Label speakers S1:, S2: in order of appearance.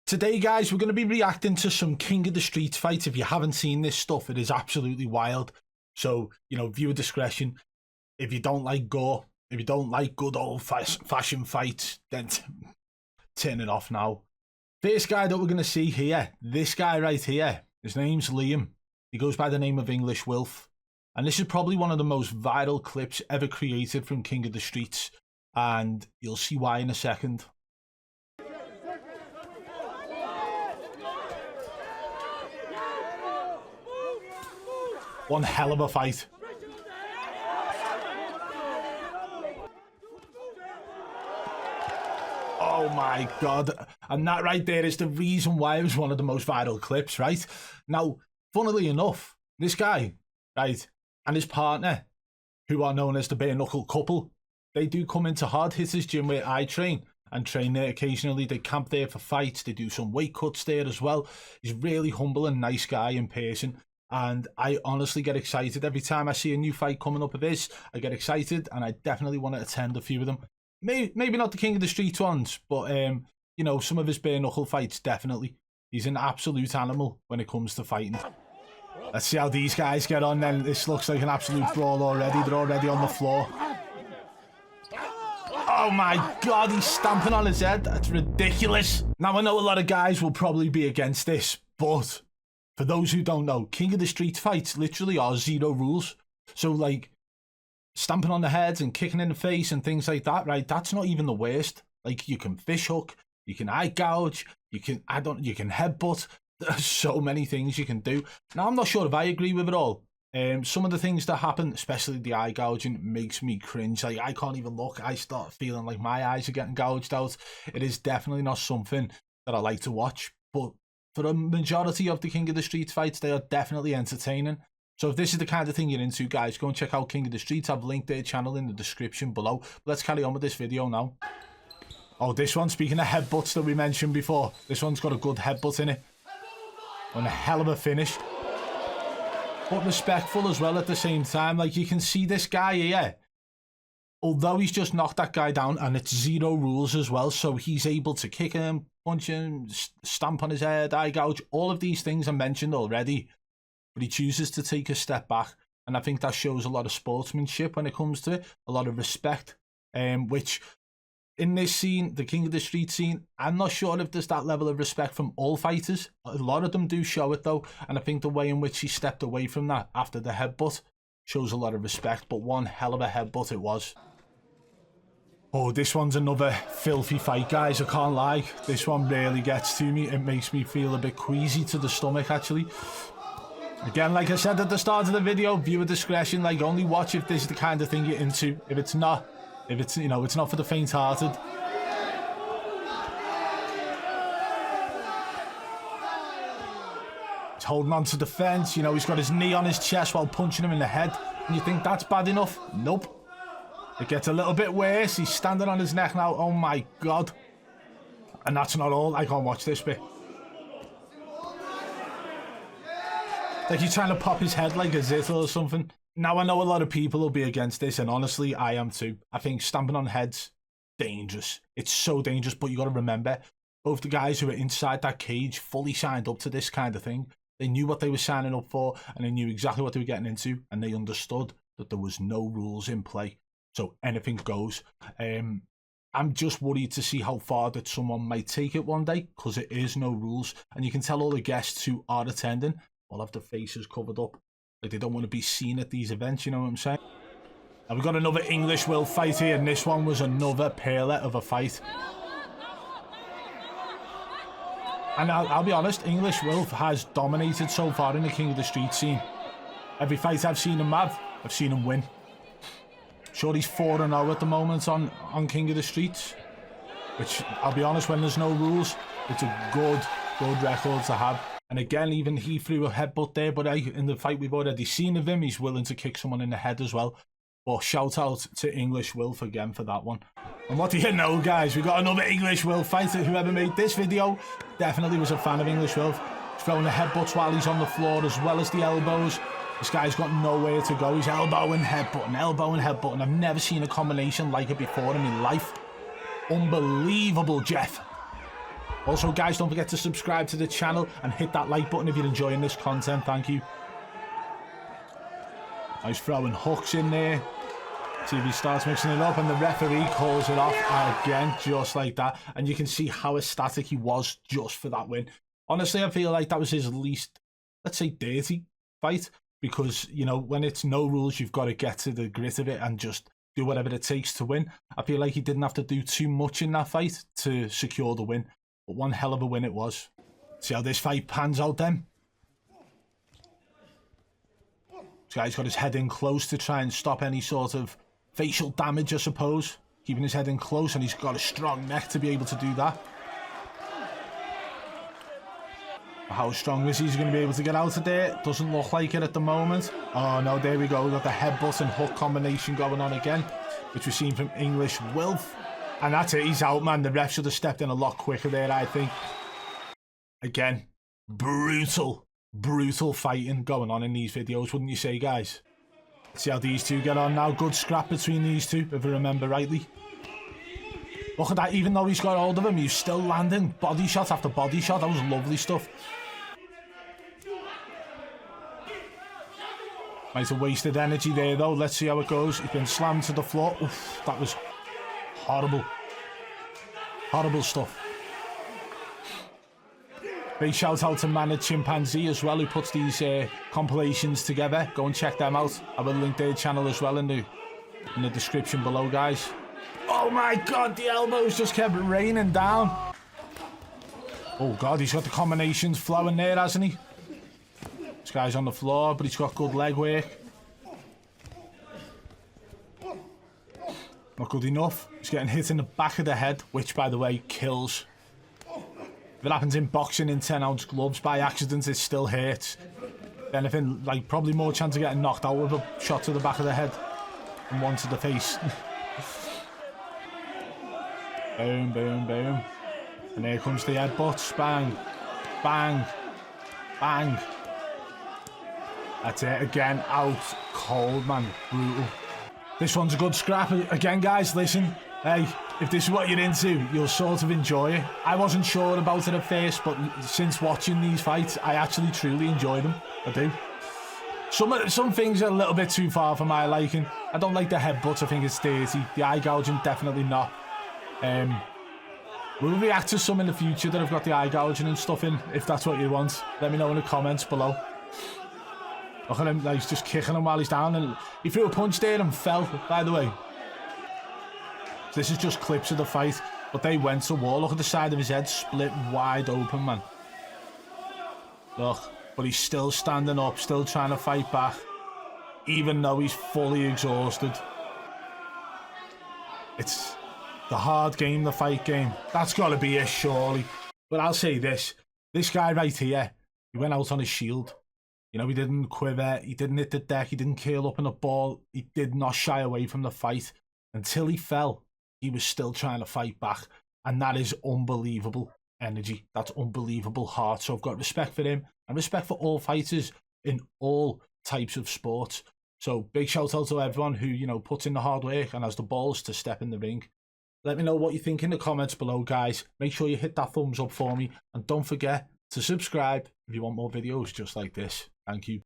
S1: Today, guys, we're going to be reacting to some King of the Streets fights. If you haven't seen this stuff, it is absolutely wild. So, viewer discretion. If you don't like gore, if you don't like good old-fashioned fights, then turn it off now. First guy that we're going to see here, this guy right here, his name's Liam. He goes by the name of English Wilf. And this is probably one of the most viral clips ever created from King of the Streets. And you'll see why in a second. One hell of a fight. Oh my God. And that right there is the reason why it was one of the most viral clips, right? Now, funnily enough, this guy, right, and his partner, who are known as the bare knuckle couple, they do come into Hard Hitters gym where I train and train there occasionally. They camp there for fights. They do some weight cuts there as well. He's really humble and nice guy in person. And I honestly get excited every time I see a new fight coming up of his. I get excited, and I definitely want to attend a few of them. Maybe not the King of the Street ones, but some of his bare knuckle fights, definitely. He's an absolute animal when it comes to fighting. Let's see how these guys get on then. This looks like an absolute brawl already. They're already on the floor. Oh my God, he's stamping on his head. That's ridiculous. Now, I know a lot of guys will probably be against this, but for those who don't know, King of the Street fights literally are 0 rules. So, like, stamping on the heads and kicking in the face and things like that, right? That's not even the worst. Like, you can fish hook, you can eye gouge, you can headbutt. There's so many things you can do. Now, I'm not sure if I agree with it all. Some of the things that happen, especially the eye gouging, makes me cringe. Like, I can't even look. I start feeling like my eyes are getting gouged out. It is definitely not something that I like to watch. But for a majority of the King of the Street fights, they are definitely entertaining. So if this is the kind of thing you're into, guys, go and check out King of the Streets. I've linked their channel in the description below. But let's carry on with this video now. Oh, this one, speaking of headbutts that we mentioned before, this one's got a good headbutt in it. And a hell of a finish. But respectful as well at the same time. Like, you can see this guy here. Although he's just knocked that guy down, and it's 0 rules as well, so he's able to kick him, punch him, stamp on his head, eye gouge, all of these things are mentioned already. But he chooses to take a step back, and I think that shows a lot of sportsmanship when it comes to it, a lot of respect, which in this scene, the King of the Street scene, I'm not sure if there's that level of respect from all fighters. A lot of them do show it though, and I think the way in which he stepped away from that after the headbutt shows a lot of respect, but one hell of a headbutt it was. Oh, this one's another filthy fight, guys, I can't lie. This one really gets to me. It makes me feel a bit queasy to the stomach, actually. Again, like I said at the start of the video, viewer discretion. Like, only watch if this is the kind of thing you're into. If it's not, it's not for the faint-hearted. He's holding on to the fence, he's got his knee on his chest while punching him in the head. And you think that's bad enough? Nope. It gets a little bit worse. He's standing on his neck now. Oh my God. And that's not all. I can't watch this bit. Like he's trying to pop his head like a zittle or something. Now, I know a lot of people will be against this, and honestly, I am too. I think stamping on heads, dangerous. It's so dangerous, but you got to remember, both the guys who are inside that cage fully signed up to this kind of thing. They knew what they were signing up for, and they knew exactly what they were getting into, and they understood that there was no rules in play. So anything goes. I'm just worried to see how far that someone might take it one day, because it is no rules. And you can tell all the guests who are attending will have their faces covered up. Like, they don't want to be seen at these events, you know what I'm saying? And we've got another English Wilf fight here, and this one was another pearler of a fight. And I'll be honest, English Wilf has dominated so far in the King of the Street scene. Every fight I've seen him have, I've seen him win. Sure, he's 4-0 at the moment on King of the Streets, which, I'll be honest, when there's no rules, it's a good record to have. And again, even he threw a headbutt there, but in the fight we've already seen of him, he's willing to kick someone in the head as well. But shout out to English Wilf again for that one. And what do you know, guys? We got another English Wilf fighter. Whoever made this video definitely was a fan of English Wilf. He's throwing the headbutts while he's on the floor, as well as the elbows. This guy's got nowhere to go. He's elbowing, headbutting, elbowing, headbutting. I've never seen a combination like it before in my life. Unbelievable, Jeff. Also, guys, don't forget to subscribe to the channel and hit that like button if you're enjoying this content. Thank you. Nice throwing hooks in there. TV starts mixing it up and the referee calls it off again, just like that. And you can see how ecstatic he was just for that win. Honestly, I feel like that was his least, let's say, dirty fight. Because, you know, when it's no rules, you've got to get to the grit of it and just do whatever it takes to win. I feel like he didn't have to do too much in that fight to secure the win. But one hell of a win it was. See how this fight pans out then. This guy's got his head in close to try and stop any sort of facial damage, I suppose. Keeping his head in close, and he's got a strong neck to be able to do that. How strong is he going to be able to get out of there? Doesn't look like it at the moment. Oh no, there we go. We've got the headbutt and hook combination going on again, which we've seen from English Wilf. And that's it, he's out, man. The ref should have stepped in a lot quicker there, I think. Again, brutal fighting going on in these videos, wouldn't you say, guys? Let's see how these two get on now. Good scrap between these two, if I remember rightly. Look at that, even though he's got hold of him, he's still landing body shot after body shot. That was lovely stuff. Might have wasted energy there, though. Let's see how it goes. He's been slammed to the floor. Oof, that was horrible. Horrible stuff. Big shout out to Manna Chimpanzee as well, who puts these compilations together. Go and check them out. I will link their channel as well in the description below, guys. Oh my god, the elbows just kept raining down. Oh god, he's got the combinations flowing there, hasn't he? This guy's on the floor, but he's got good leg work. Not good enough. He's getting hit in the back of the head, which, by the way, kills. If it happens in boxing in 10-ounce gloves by accident, it still hurts. If anything, like, probably more chance of getting knocked out with a shot to the back of the head than one to the face. Boom, boom, boom. And here comes the headbutts. Bang, bang, bang. That's it again. Out cold, man. Brutal. This one's a good scrap. Again, guys, listen. Hey, if this is what you're into, you'll sort of enjoy it. I wasn't sure about it at first, but since watching these fights, I actually truly enjoy them. I do. Some things are a little bit too far for my liking. I don't like the headbutts. I think it's dirty. The eye gouging, definitely not. We'll react to some in the future that have got the eye gouging and stuff in, if that's what you want. Let me know in the comments below. Look at him, like, he's just kicking him while he's down, and he threw a punch there and fell, by the way. So this is just clips of the fight, but they went to war. Look at the side of his head, split wide open, man. Look, but he's still standing up, still trying to fight back, even though he's fully exhausted. It's the hard game, the fight game. That's got to be it, surely. But I'll say this guy right here, he went out on his shield. You know, he didn't quiver, he didn't hit the deck, he didn't curl up in a ball, he did not shy away from the fight. Until he fell, he was still trying to fight back. And that is unbelievable energy. That's unbelievable heart. So I've got respect for him and respect for all fighters in all types of sports. So big shout out to everyone who, you know, puts in the hard work and has the balls to step in the ring. Let me know what you think in the comments below, guys. Make sure you hit that thumbs up for me. And don't forget to subscribe if you want more videos just like this. Thank you.